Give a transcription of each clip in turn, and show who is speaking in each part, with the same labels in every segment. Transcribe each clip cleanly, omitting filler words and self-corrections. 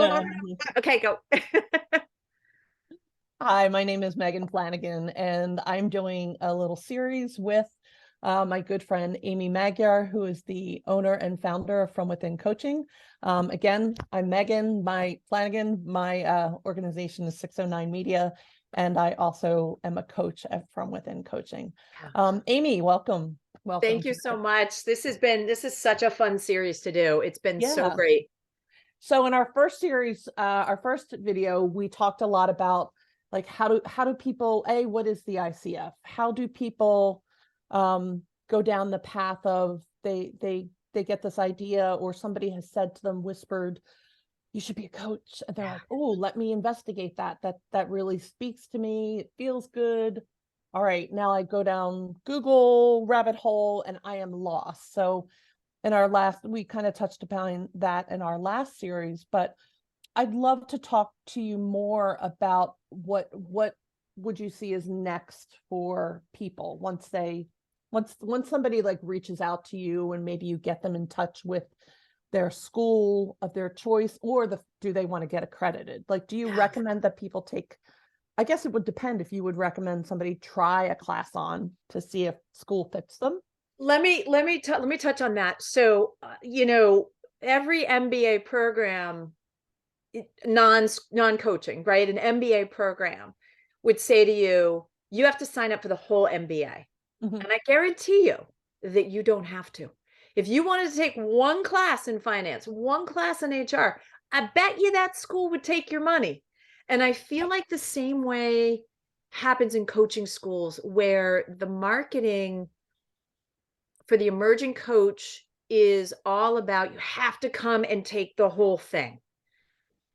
Speaker 1: no. Okay, go.
Speaker 2: Hi, my name is Megan Flanagan, and I'm doing a little series with my good friend Amy Magyar, who is the owner and founder of FromWithin Coaching. Again, I'm Megan, my Flanagan. My organization is 609 Media, and I also am a coach at FromWithin Coaching. Amy, welcome.
Speaker 1: Thank
Speaker 2: Welcome.
Speaker 1: you so much. This is such a fun series to do. It's been so
Speaker 2: Yeah.
Speaker 1: great.
Speaker 2: So in our first series, our first video, we talked a lot about like how do people, what is the ICF? How do people go down the path of they get this idea, or somebody has said to them, whispered, you should be a coach, and they're like, oh, let me investigate that. That really speaks to me. It feels good. All right, now I go down Google rabbit hole and I am lost. So in our last, we kind of touched upon that in our last series, but I'd love to talk to you more about what would you see as next for people once somebody like reaches out to you, and maybe you get them in touch with their school of their choice, or do they want to get accredited? Like, do you recommend that people take, I guess it would depend if you would recommend somebody try a class on to see if school fits them.
Speaker 1: Let me touch on that. So, every MBA program, non-coaching, right? An MBA program would say to you, you have to sign up for the whole MBA.
Speaker 2: Mm-hmm.
Speaker 1: And I guarantee you that you don't have to. If you wanted to take one class in finance, one class in HR, I bet you that school would take your money. And I feel like the same way happens in coaching schools, where the marketing for the emerging coach is all about, you have to come and take the whole thing.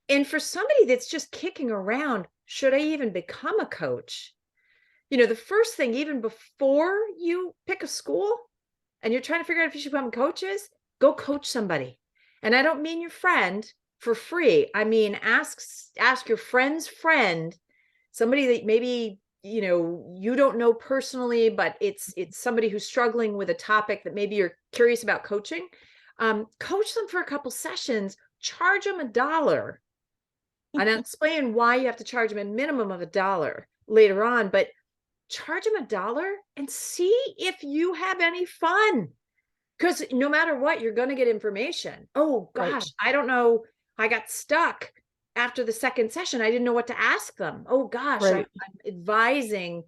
Speaker 1: And for somebody that's just kicking around, should I even become a coach? The first thing, even before you pick a school and you're trying to figure out if you should become coaches, go coach somebody. And I don't mean your friend for free. I mean, ask your friend's friend, somebody that maybe, you don't know personally, but it's somebody who's struggling with a topic that maybe you're curious about coaching. Coach them for a couple sessions, charge them $1. And I'll explain why you have to charge them a minimum of $1 later on, but charge them $1 and see if you have any fun. Because no matter what, you're going to get information. Oh gosh, right. I don't know. I got stuck after the second session. I didn't know what to ask them. Oh gosh, right. I'm advising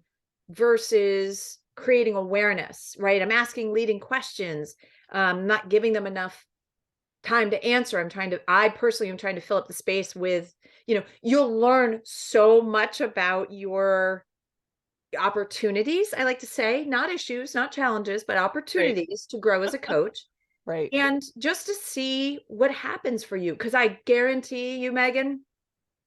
Speaker 1: versus creating awareness, right? I'm asking leading questions, not giving them enough time to answer. I personally am trying to fill up the space with, you'll learn so much about your opportunities, I like to say, not issues, not challenges, but opportunities to grow as a coach.
Speaker 2: Right.
Speaker 1: And just to see what happens for you. Because I guarantee you, Megan,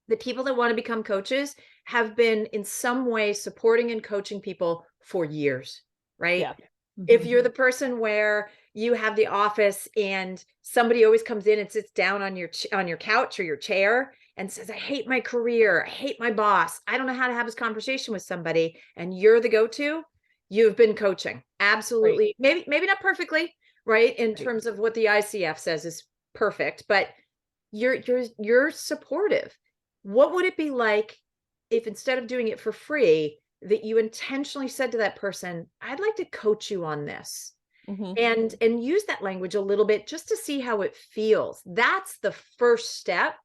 Speaker 1: the people that want to become coaches have been in some way supporting and coaching people for years, right? Yeah. Mm-hmm. If you're the person where you have the office and somebody always comes in and sits down on your couch or your chair and says, I hate my career, I hate my boss, I don't know how to have this conversation with somebody, and you're the go-to, you've been coaching. Absolutely. Right. Maybe not perfectly, right? In terms of what the ICF says is perfect, but you're supportive. What would it be like if, instead of doing it for free, that you intentionally said to that person, I'd like to coach you on this? Mm-hmm. And use that language a little bit just to see how it feels. That's the first step.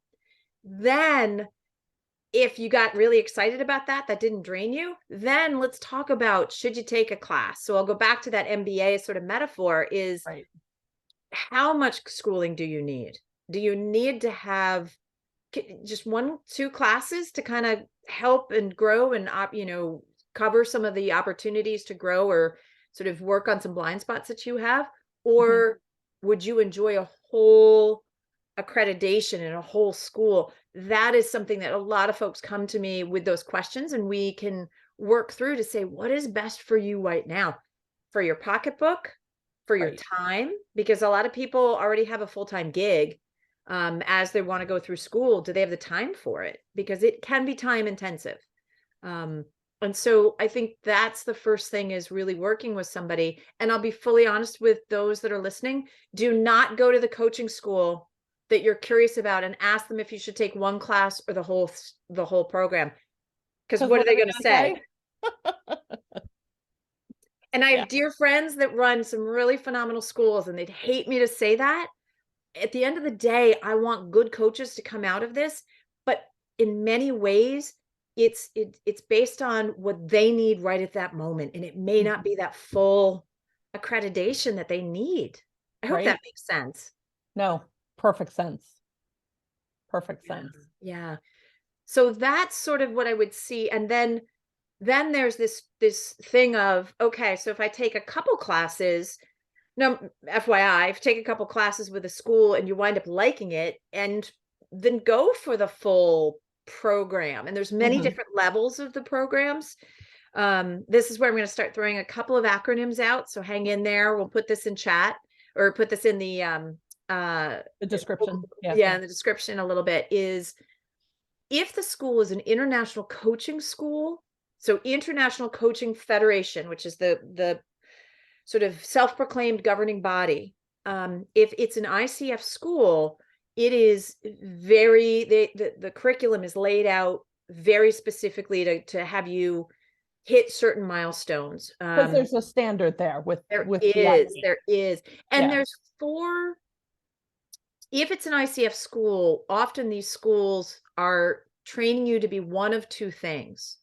Speaker 1: Then if you got really excited about that didn't drain you, then let's talk about, should you take a class? So I'll go back to that MBA sort of metaphor is, right, how much schooling do you need? Do you need to have just 1-2 classes to kind of help and grow and, cover some of the opportunities to grow or sort of work on some blind spots that you have? Or would you enjoy a whole accreditation in a whole school? That is something that a lot of folks come to me with those questions, and we can work through to say, what is best for you right now, for your pocketbook, for your time, because a lot of people already have a full-time gig. As they want to go through school, do they have the time for it? Because it can be time intensive. And so I think that's the first thing, is really working with somebody. And I'll be fully honest with those that are listening. Do not go to the coaching school that you're curious about and ask them if you should take one class or the whole program. Because what are they going to say? And I have dear friends that run some really phenomenal schools, and they'd hate me to say that. At the end of the day, I want good coaches to come out of this, but in many ways, it's based on what they need right at that moment, and it may not be that full accreditation that they need. I hope that makes sense.
Speaker 2: No, perfect sense. Perfect sense.
Speaker 1: Yeah. So that's sort of what I would see. And then there's this thing of, okay, so if I take a couple classes, no, FYI, if you take a couple classes with a school and you wind up liking it, and then go for the full program. And there's many different levels of the programs. This is where I'm going to start throwing a couple of acronyms out. So hang in there. We'll put this in chat, or put this in the
Speaker 2: description.
Speaker 1: Yeah, in the description a little bit. Is if the school is an international coaching school, so International Coaching Federation, which is the sort of self-proclaimed governing body, if it's an ICF school, it is very, the curriculum is laid out very specifically to have you hit certain milestones.
Speaker 2: Because there's a standard there
Speaker 1: there is. And there's 4, if it's an ICF school, often these schools are training you to be one of 2 things.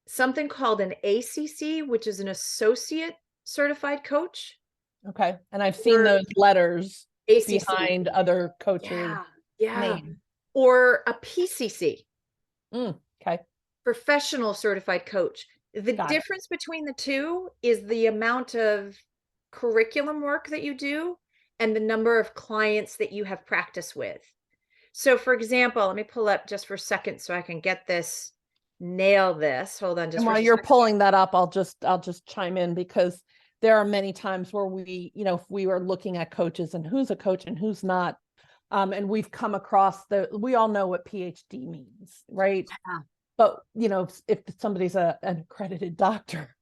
Speaker 1: Something called an ACC, which is an associate certified coach.
Speaker 2: Okay. And I've seen those letters ACC behind other coaches.
Speaker 1: Name. Or a PCC.
Speaker 2: Okay.
Speaker 1: Professional certified coach. The difference between the 2 is the amount of curriculum work that you do and the number of clients that you have practice with. So for example, let me pull up just for a second so I can get this, nail this. Hold on. Just
Speaker 2: while you're pulling that up, I'll just chime in, because there are many times where we, if we were looking at coaches and who's a coach and who's not, and we've come across we all know what PhD means, right? Yeah. But, if somebody's an accredited doctor,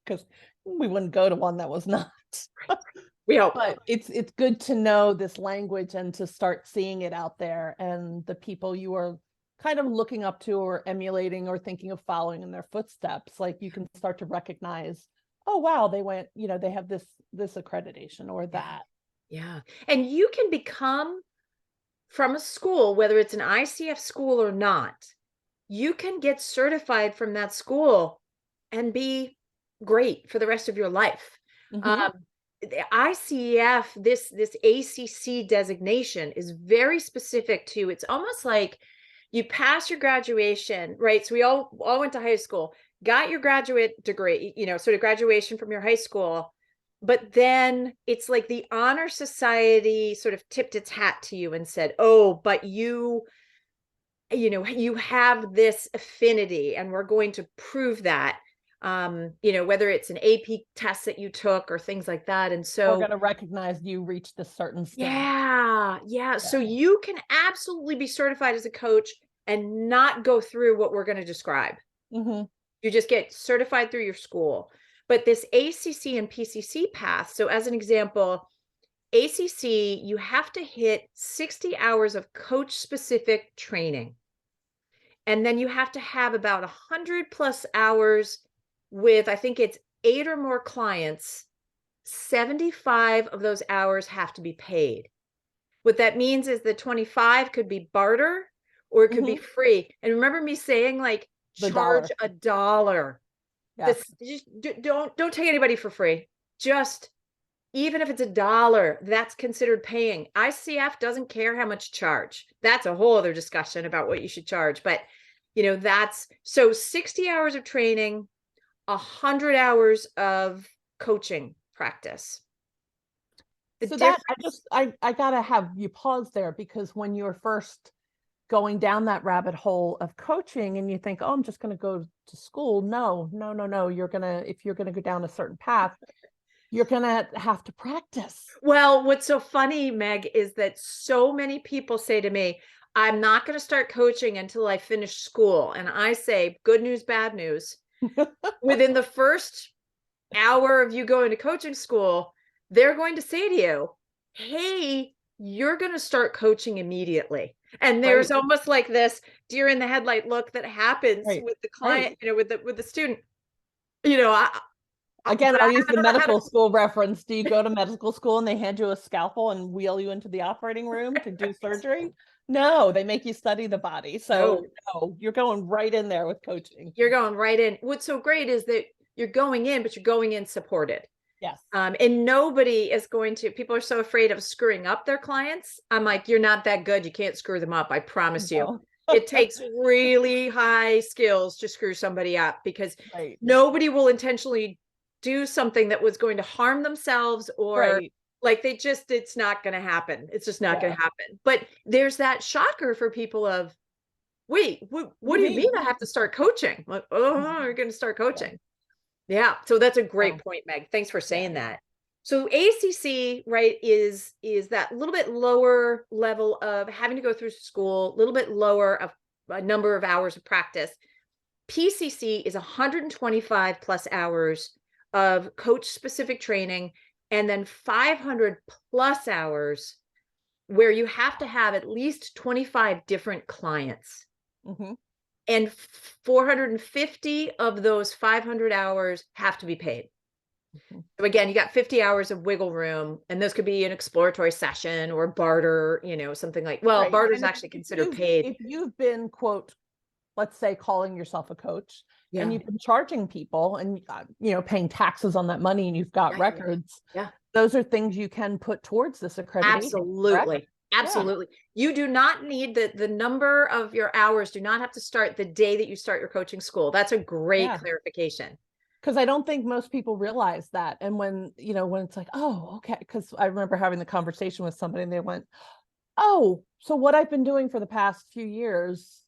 Speaker 2: because we wouldn't go to one that was not.
Speaker 1: We hope.
Speaker 2: But it's good to know this language and to start seeing it out there, and the people you are kind of looking up to or emulating or thinking of following in their footsteps, like you can start to recognize, oh, wow, they went, they have this accreditation or that.
Speaker 1: Yeah. And you can become, from a school, whether it's an ICF school or not, you can get certified from that school and be great for the rest of your life. The ICF, this ACC designation is very specific to, it's almost like you pass your graduation, right? So we all went to high school, got your graduate degree, sort of graduation from your high school, but then it's like the honor society sort of tipped its hat to you and said, oh, but you have this affinity, and we're going to prove that. Whether it's an AP test that you took or things like that. And so
Speaker 2: we're going to recognize you reached a certain stage.
Speaker 1: Yeah. So you can absolutely be certified as a coach and not go through what we're going to describe. You just get certified through your school. But this ACC and PCC path, so as an example, ACC, you have to hit 60 hours of coach specific training. And then you have to have about 100 plus hours with, I think it's 8 or more clients. 75 of those hours have to be paid. What that means is the 25 could be barter, or it could be free. And remember me saying, like, charge $1. Yes. Don't take anybody for free. Just, even if it's $1, that's considered paying. ICF doesn't care how much charge. That's a whole other discussion about what you should charge. But, that's, so 60 hours of training, 100 hours of coaching practice.
Speaker 2: So that I gotta have you pause there, because when you're first going down that rabbit hole of coaching and you think, oh, I'm just going to go to school. No. If you're going to go down a certain path, you're going to have to practice.
Speaker 1: Well, what's so funny, Meg, is that so many people say to me, I'm not going to start coaching until I finish school. And I say, good news, bad news. Within the first hour of you going to coaching school, they're going to say to you, hey, you're going to start coaching immediately. And there's
Speaker 2: Right.
Speaker 1: almost like this deer in the headlight look that happens
Speaker 2: Right.
Speaker 1: with the
Speaker 2: Right.
Speaker 1: client, with the student. You know,
Speaker 2: Again,
Speaker 1: but I
Speaker 2: I'll use the
Speaker 1: haven't had a
Speaker 2: medical school reference. Do you go to medical school and they hand you a scalpel and wheel you into the operating room to do surgery? No, they make you study the body. So
Speaker 1: no,
Speaker 2: no, you're going right in there with coaching.
Speaker 1: you're going right in. What's so great is that you're going in, but you're going in supported.
Speaker 2: Yes.
Speaker 1: And nobody is going to, people are so afraid of screwing up their clients. I'm like, you're not that good. You can't screw them up. I promise you.
Speaker 2: No.
Speaker 1: It takes really high skills to screw somebody up, because
Speaker 2: Right.
Speaker 1: nobody will intentionally do something that was going to harm themselves, or
Speaker 2: Right.
Speaker 1: like it's not going to happen. It's just not going
Speaker 2: Yeah.
Speaker 1: to happen. But there's that shocker for people of, wait, what do you mean I have to start coaching? Like, oh, you're going to start
Speaker 2: Yeah.
Speaker 1: coaching. Yeah, so that's a great
Speaker 2: Oh,
Speaker 1: point, Meg. Thanks for
Speaker 2: yeah.
Speaker 1: saying that. So ACC, right, is that little bit lower level of having to go through school, a little bit lower of a number of hours of practice. PCC is 125 plus hours of coach specific training, and then 500 plus hours where you have to have at least 25 different clients.
Speaker 2: Mm-hmm.
Speaker 1: And 450 of those 500 hours have to be paid.
Speaker 2: Mm-hmm.
Speaker 1: So again, you got 50 hours of wiggle room, and this could be an exploratory session or barter, something like, well,
Speaker 2: Right.
Speaker 1: barter is
Speaker 2: And
Speaker 1: actually considered paid.
Speaker 2: if you've been, quote, let's say calling yourself a coach, and
Speaker 1: Yeah.
Speaker 2: you've been charging people and paying taxes on that money, and you've got
Speaker 1: Yeah,
Speaker 2: records,
Speaker 1: yeah.
Speaker 2: those are things you can put towards this accreditation. Correct?
Speaker 1: Absolutely. Absolutely. You do not need the number of your hours do not have to start the day that you start your coaching school. That's a great
Speaker 2: Yeah.
Speaker 1: clarification.
Speaker 2: Because I don't think most people realize that. And when it's like, oh, okay. Because I remember having the conversation with somebody and they went, oh, so what I've been doing for the past few years,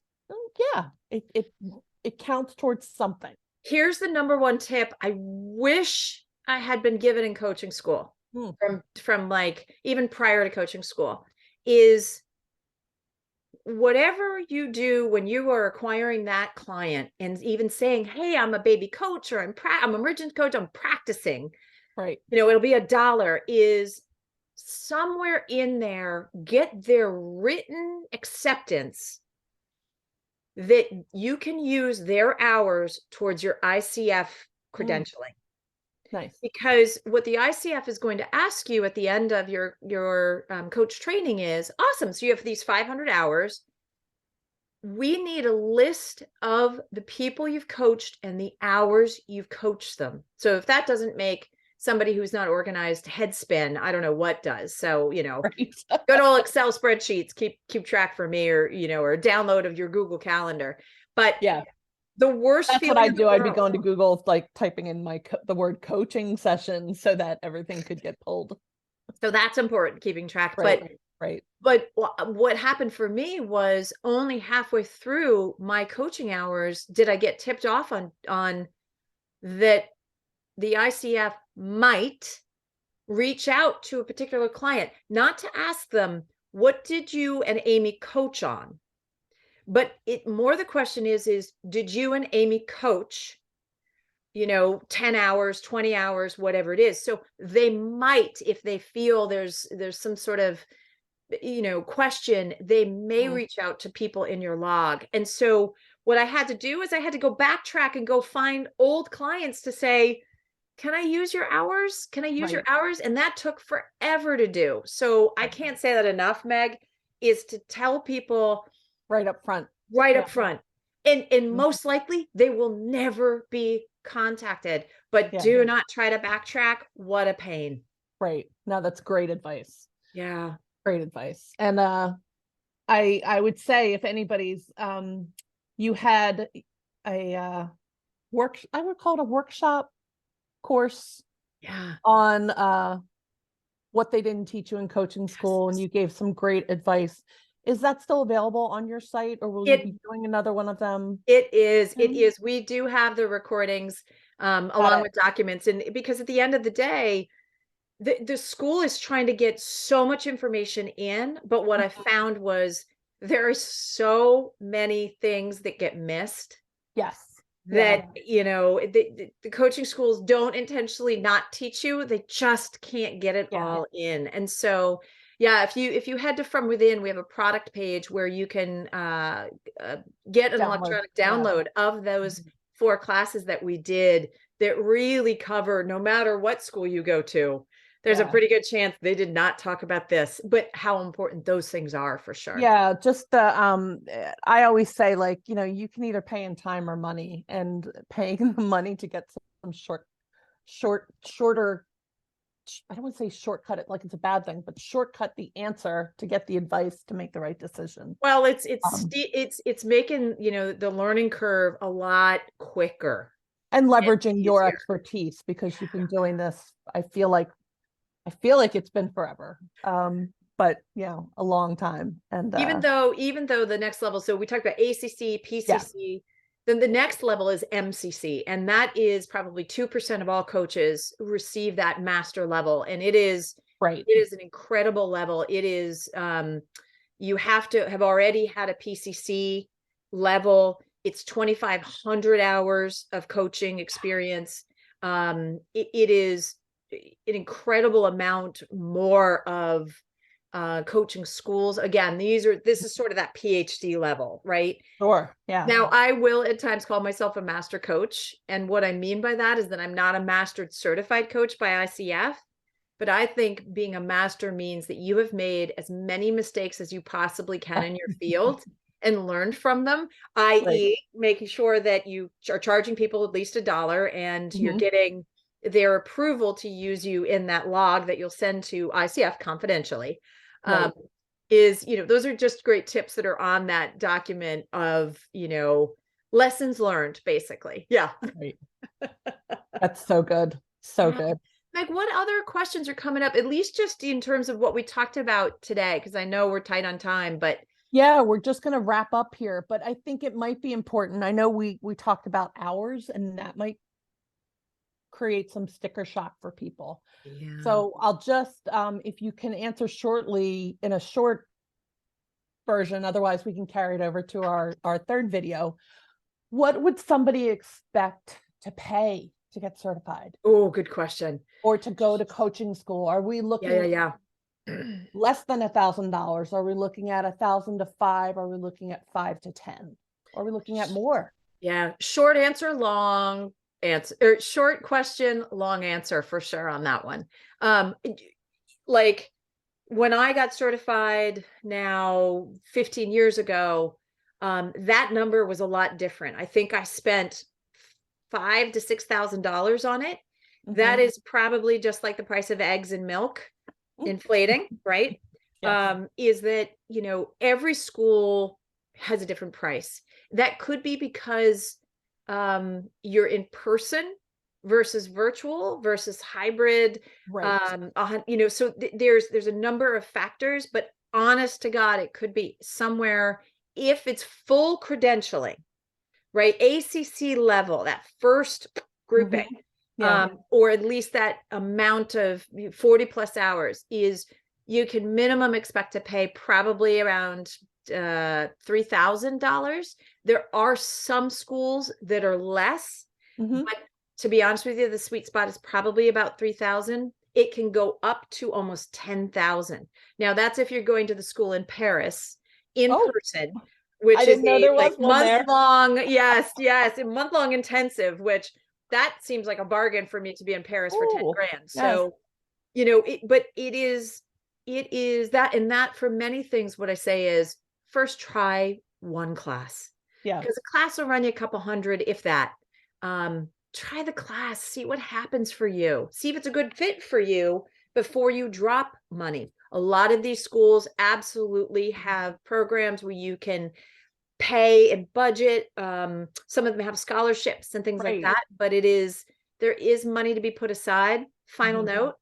Speaker 2: yeah, it counts towards something.
Speaker 1: Here's the number one tip I wish I had been given in coaching school from like even prior to coaching school is whatever you do when you are acquiring that client and even saying, hey, I'm a baby coach, or I'm a emergent coach, I'm practicing,
Speaker 2: Right.
Speaker 1: it'll be $1, is somewhere in there, get their written acceptance that you can use their hours towards your ICF credentialing.
Speaker 2: Nice.
Speaker 1: Because what the ICF is going to ask you at the end of your coach training is, awesome, so you have these 500 hours. We need a list of the people you've coached and the hours you've coached them. So if that doesn't make somebody who's not organized head spin, I don't know what does. So,
Speaker 2: Right.
Speaker 1: good old Excel spreadsheets, keep track for me, or, or a download of your Google Calendar. But
Speaker 2: Yeah.
Speaker 1: the worst
Speaker 2: That's what
Speaker 1: feeling
Speaker 2: I'd
Speaker 1: in the
Speaker 2: do. I'd be
Speaker 1: world.
Speaker 2: going to Google, like typing in the word coaching session so that everything could get pulled.
Speaker 1: So that's important, keeping track.
Speaker 2: Right. Right.
Speaker 1: But what happened for me was only halfway through my coaching hours did I get tipped off on that the ICF might reach out to a particular client, not to ask them, what did you and Amy coach on? But the question is, did you and Amy coach, 10 hours, 20 hours, whatever it is? So they might, if they feel there's some sort of, question, they may reach out to people in your log. And so what I had to do is I had to go backtrack and go find old clients to say, can I use your hours? Can I use your hours? And that took forever to do. So I can't say that enough, Meg, is to tell people
Speaker 2: right up front.
Speaker 1: Up front. And most likely they will never be contacted, but do not try to backtrack. What a pain.
Speaker 2: Right. No, that's great advice.
Speaker 1: Yeah.
Speaker 2: Great advice. And I would say, if anybody's you had a I would call it a workshop course on what they didn't teach you in coaching school, and you gave some great advice. Is that still available on your site, or will you be doing another one of them?
Speaker 1: It is. We do have the recordings along with documents, and because at the end of the day, the school is trying to get so much information in, but what I found was there are so many things that get missed.
Speaker 2: Yes.
Speaker 1: That, the coaching schools don't intentionally not teach you. They just can't get it all in. And so Yeah, if you head to From Within, we have a product page where you can get an
Speaker 2: Download.
Speaker 1: electronic download of those 4 classes that we did that really cover, no matter what school you go to, there's a
Speaker 2: Yeah.
Speaker 1: pretty good chance they did not talk about this, but how important those things are for sure.
Speaker 2: Yeah, just I always say, like, you know, you can either pay in time or money, and paying the money to get some shorter, I don't want to say shortcut it like it's a bad thing, but shortcut the answer to get the advice to make the right decision.
Speaker 1: Well, it's making, you know, the learning curve a lot quicker
Speaker 2: And
Speaker 1: and
Speaker 2: leveraging your
Speaker 1: easier.
Speaker 2: expertise, because you've been doing this, I feel like it's been forever. But you know, a long time. And
Speaker 1: Even though the next level, so we talked about ACC,
Speaker 2: yeah,
Speaker 1: PCC, then the next level is MCC, and that is probably 2% of all coaches receive that master level, and it is
Speaker 2: right.
Speaker 1: an incredible level. It is you have to have already had a PCC level. It's 2,500 hours of coaching experience. It is an incredible amount more of coaching schools. Again, this is sort of that PhD level, right?
Speaker 2: Sure. Yeah.
Speaker 1: Now, I will at times call myself a master coach. And what I mean by that is that I'm not a mastered certified coach by ICF, but I think being a master means that you have made as many mistakes as you possibly can in your field and learned from them, i.e.,
Speaker 2: Right.
Speaker 1: making sure that you are charging people at least $1 and you're
Speaker 2: Mhm.
Speaker 1: getting their approval to use you in that log that you'll send to ICF confidentially.
Speaker 2: Right.
Speaker 1: Is, you know, those are just great tips that are on that document of, you know, lessons learned, basically. Yeah.
Speaker 2: Right. That's so good. So
Speaker 1: Yeah.
Speaker 2: good.
Speaker 1: Meg, what other questions are coming up, at least just in terms of what we talked about today? Because I know we're tight on time, but
Speaker 2: Yeah, we're just going to wrap up here, but I think it might be important. I know we talked about hours, and that might create some sticker shock for people.
Speaker 1: yeah.
Speaker 2: So I'll just, if you can answer shortly in a short version, otherwise we can carry it over to our third video. What would somebody expect to pay to get certified
Speaker 1: Oh, good question.
Speaker 2: or to go to coaching school? Are we
Speaker 1: Yeah,
Speaker 2: looking
Speaker 1: yeah, yeah.
Speaker 2: less than $1,000? Are we looking at 1,000 to 5? Are we looking at 5 to 10? Are we looking at more?
Speaker 1: Yeah. Short answer, long answer, or short question, long answer for sure on that one. Like when I got certified now 15 years ago, that number was a lot different. I think I spent $5,000 to $6,000 on it. That
Speaker 2: Mhm.
Speaker 1: is probably just like the price of eggs and milk inflating, right?
Speaker 2: Yes.
Speaker 1: Is that, you know, every school has a different price. That could be because you're in person versus virtual versus hybrid.
Speaker 2: Right.
Speaker 1: You know, so there's a number of factors, but honest to God, it could be somewhere if it's full credentialing, right? ACC level, that first grouping,
Speaker 2: Mhm. Yeah.
Speaker 1: or at least that amount of 40 plus hours is you can minimum expect to pay probably around $3,000. There are some schools that are less,
Speaker 2: Mhm.
Speaker 1: but to be honest with you, the sweet spot is probably about 3,000. It can go up to almost 10,000. Now that's if you're going to the school in Paris in
Speaker 2: Oh,
Speaker 1: person,
Speaker 2: I
Speaker 1: which is
Speaker 2: didn't know
Speaker 1: a
Speaker 2: there
Speaker 1: like
Speaker 2: was one
Speaker 1: month
Speaker 2: there.
Speaker 1: long, yes, a month long intensive, which that seems like a bargain for me to be in Paris for 10
Speaker 2: Oh,
Speaker 1: grand.
Speaker 2: yes.
Speaker 1: So, you know, but it is that, and that for many things, what I say is first try one class,
Speaker 2: Yeah.
Speaker 1: because a class will run you a couple hundred, if that. Try the class, see what happens for you, see if it's a good fit for you before you drop money. A lot of these schools absolutely have programs where you can pay and budget. Some of them have scholarships and things like
Speaker 2: Right.
Speaker 1: that, but there is money to be put aside. Final
Speaker 2: Mhm.
Speaker 1: note,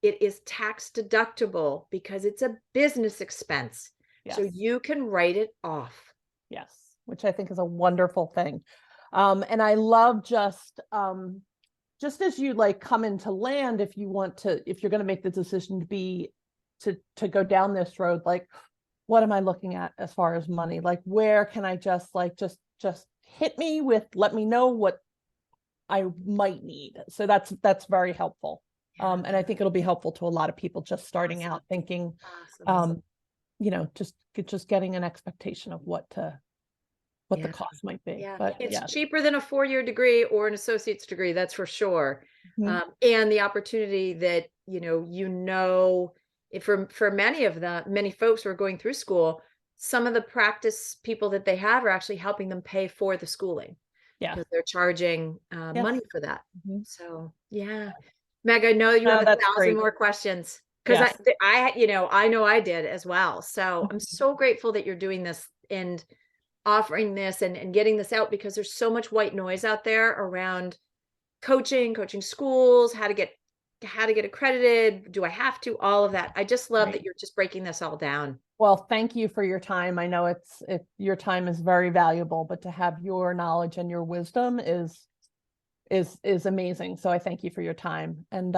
Speaker 1: it is tax deductible because it's a business expense. So
Speaker 2: Yes.
Speaker 1: you can write it off.
Speaker 2: Yes. Which I think is a wonderful thing. And I love just as you like come into land, if you're going to make the decision to go down this road, like, what am I looking at as far as money? Like, where can I just hit me with, let me know what I might need. So that's very helpful. And I think it'll be helpful to a lot of people just starting out thinking,
Speaker 1: Awesome.
Speaker 2: just getting an expectation of what the
Speaker 1: Yeah.
Speaker 2: cost might be.
Speaker 1: Yeah.
Speaker 2: But
Speaker 1: It's
Speaker 2: yeah.
Speaker 1: cheaper than a 4-year degree or an associate's degree, that's for sure.
Speaker 2: Mhm.
Speaker 1: And the opportunity that, if for many folks who are going through school, some of the practice people that they have are actually helping them pay for the schooling
Speaker 2: Yeah.
Speaker 1: because they're charging
Speaker 2: Yes.
Speaker 1: money for that.
Speaker 2: Mhm.
Speaker 1: So, yeah. Meg, I know you have
Speaker 2: No,
Speaker 1: a
Speaker 2: that's
Speaker 1: thousand
Speaker 2: great.
Speaker 1: more questions because
Speaker 2: Yes.
Speaker 1: I know I did as well. So I'm so grateful that you're doing this and offering this and getting this out because there's so much white noise out there around coaching schools, how to get accredited, do I have to, all of that. I just love
Speaker 2: Right.
Speaker 1: that you're just breaking this all down.
Speaker 2: Well, thank you for your time. I know your time is very valuable, but to have your knowledge and your wisdom is amazing. So I thank you for your time, and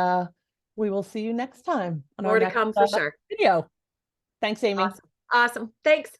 Speaker 2: we will see you next time on our
Speaker 1: More to
Speaker 2: next
Speaker 1: come for sure.
Speaker 2: video. Thanks, Amy.
Speaker 1: Awesome. Thanks.